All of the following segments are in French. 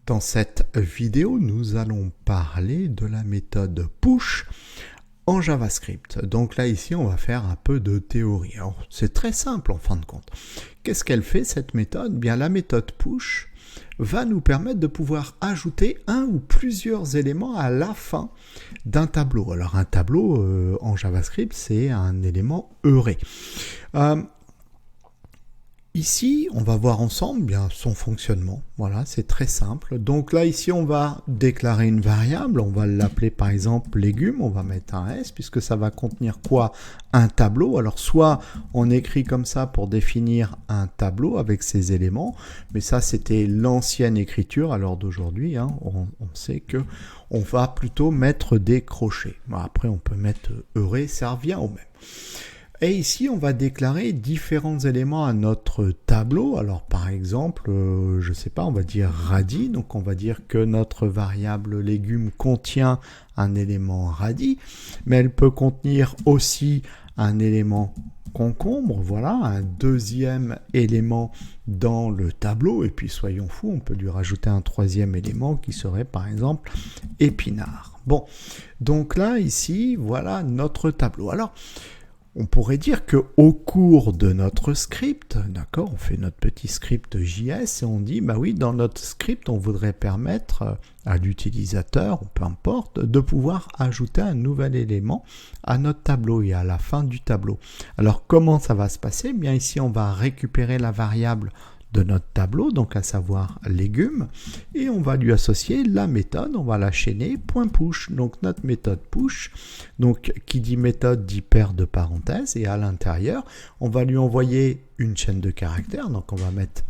Dans cette vidéo, nous allons parler de la méthode push en JavaScript. Donc là, ici, on va faire un peu de théorie. Alors, c'est très simple en fin de compte. Qu'est-ce qu'elle fait, cette méthode? Bien, la méthode push va nous permettre de pouvoir ajouter un ou plusieurs éléments à la fin d'un tableau. Alors, un tableau en JavaScript, c'est un élément heuré. Ici, on va voir ensemble bien son fonctionnement. Voilà, c'est très simple. Donc là, ici, on va déclarer une variable. On va l'appeler par exemple légumes. On va mettre un S puisque ça va contenir quoi? Un tableau. Alors soit on écrit comme ça pour définir un tableau avec ses éléments, mais ça c'était l'ancienne écriture. Alors d'aujourd'hui, on sait que on va plutôt mettre des crochets. Bon, après, on peut mettre heuré, ça revient au même. Et ici, on va déclarer différents éléments à notre tableau. Alors, par exemple, je ne sais pas, on va dire radis. Donc, on va dire que notre variable légumes contient un élément radis, mais elle peut contenir aussi un élément concombre. Voilà, un deuxième élément dans le tableau. Et puis, soyons fous, on peut lui rajouter un troisième élément qui serait, par exemple, épinard. Bon, donc là, ici, voilà notre tableau. Alors, on pourrait dire que au cours de notre script, d'accord, on fait notre petit script JS et on dit, bah oui, dans notre script, on voudrait permettre à l'utilisateur, ou peu importe, de pouvoir ajouter un nouvel élément à notre tableau et à la fin du tableau. Alors, comment ça va se passer? Bien ici, on va récupérer la variable de notre tableau, donc à savoir légumes, et on va lui associer la méthode, on va la chaîner .push, donc notre méthode push, donc qui dit méthode dit paire de parenthèses, et à l'intérieur, on va lui envoyer une chaîne de caractères, donc on va mettre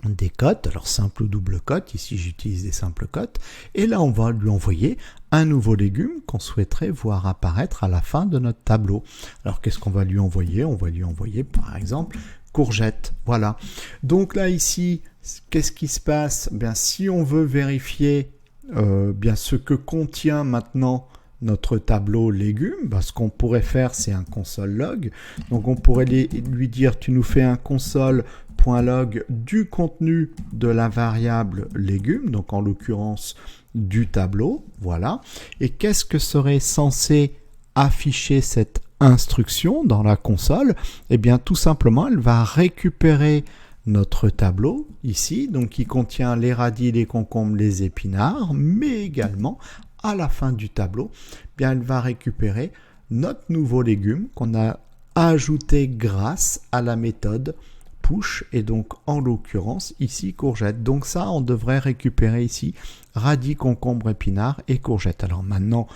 des cotes, alors simple ou double cote, ici j'utilise des simples cotes, et là on va lui envoyer un nouveau légume qu'on souhaiterait voir apparaître à la fin de notre tableau. Alors qu'est-ce qu'on va lui envoyer? On va lui envoyer par exemple courgette, voilà. Donc là ici, qu'est-ce qui se passe? Bien, si on veut vérifier bien ce que contient maintenant notre tableau légumes, ben, ce qu'on pourrait faire, c'est un console log. Donc on pourrait lui dire, tu nous fais un console.log du contenu de la variable légumes, donc en l'occurrence du tableau, voilà. Et qu'est-ce que serait censé afficher cette instruction dans la console? Eh bien, tout simplement, elle va récupérer notre tableau ici, donc qui contient les radis, les concombres, les épinards, mais également à la fin du tableau, eh bien, elle va récupérer notre nouveau légume qu'on a ajouté grâce à la méthode push, et donc en l'occurrence ici courgette. Donc ça, on devrait récupérer ici radis, concombre, épinards et courgette. Alors maintenant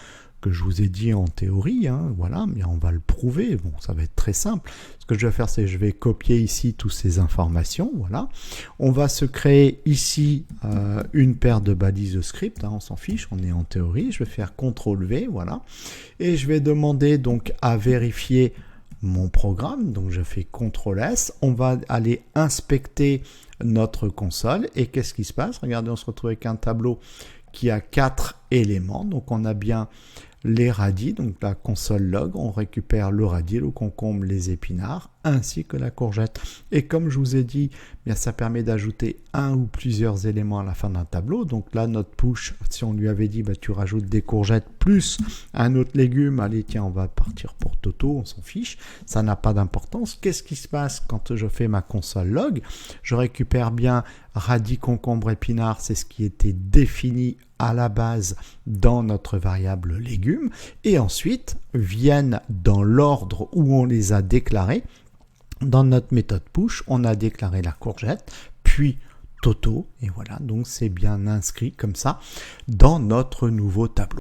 que je vous ai dit en théorie, voilà, mais on va le prouver. Bon, ça va être très simple. Ce que je vais faire, c'est que je vais copier ici toutes ces informations. Voilà. On va se créer ici une paire de balises de script. On s'en fiche, on est en théorie. Je vais faire CTRL-V, voilà. Et je vais demander donc à vérifier mon programme. Donc je fais CTRL-S. On va aller inspecter notre console. Et qu'est-ce qui se passe? Regardez, on se retrouve avec un tableau qui a 4 éléments. Donc on a bien les radis, donc la console log, on récupère le radis, le concombre, les épinards, ainsi que la courgette. Et comme je vous ai dit, bien ça permet d'ajouter un ou plusieurs éléments à la fin d'un tableau. Donc là, notre push, si on lui avait dit, bah, tu rajoutes des courgettes plus un autre légume, allez tiens, on va partir pour Toto, on s'en fiche, ça n'a pas d'importance. Qu'est-ce qui se passe quand je fais ma console log? Je récupère bien radis, concombre, épinards, c'est ce qui était défini à la base dans notre variable légumes, et ensuite viennent dans l'ordre où on les a déclarés. Dans notre méthode push, on a déclaré la courgette, puis Toto, et voilà, donc c'est bien inscrit comme ça dans notre nouveau tableau.